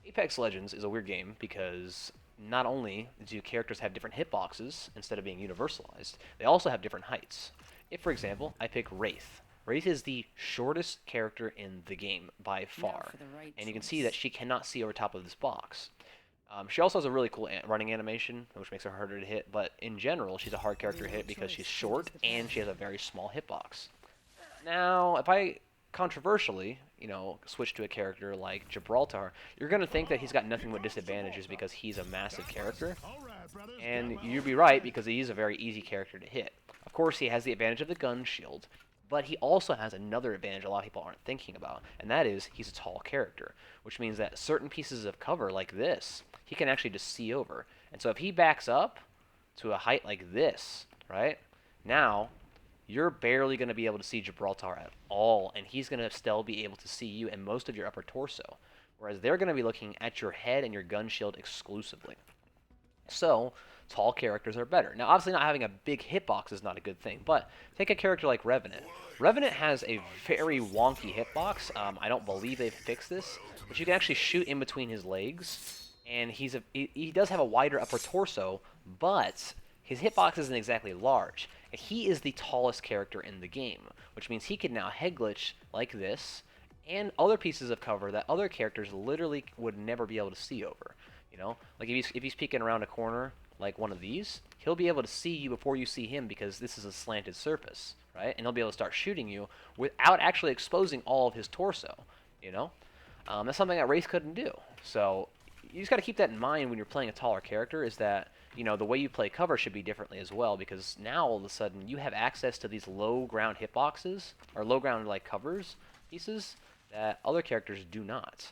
Apex Legends is a weird game because not only do characters have different hitboxes instead of being universalized, they also have different heights. If, for example, I pick Wraith, Wraith is the shortest character in the game by Now far, for the right and you can see that choice. she cannot see over top of this box. She also has a really cool running animation, which makes her harder to hit, but in general, she's a hard character The to hit right because she's choice changes short the and she has path. a very small hitbox. Now, if I controversially, switch to a character like Gibraltar, you're going to think that he's got nothing but disadvantages because he's a massive character. And you'd be right because he's a very easy character to hit. Of course, he has the advantage of the gun shield, but he also has another advantage a lot of people aren't thinking about, and that is he's a tall character, which means that certain pieces of cover like this, he can actually just see over. And so if he backs up to a height like this, right, now you're barely going to be able to see Gibraltar at all, and he's going to still be able to see you and most of your upper torso, whereas they're going to be looking at your head and your gun shield exclusively. So, tall characters are better. Now, obviously, not having a big hitbox is not a good thing, but take a character like Revenant. Revenant has a very wonky hitbox. I don't believe they've fixed this, but you can actually shoot in between his legs, and he does have a wider upper torso, but his hitbox isn't exactly large. And he is the tallest character in the game, which means he can now head glitch like this, and other pieces of cover that other characters literally would never be able to see over. Like if he's peeking around a corner like one of these, he'll be able to see you before you see him because this is a slanted surface, right? And he'll be able to start shooting you without actually exposing all of his torso. You know, that's something that Wraith couldn't do. So you just got to keep that in mind when you're playing a taller character. Is that the way you play cover should be differently as well because now all of a sudden you have access to these low ground hitboxes or low ground like covers pieces that other characters do not.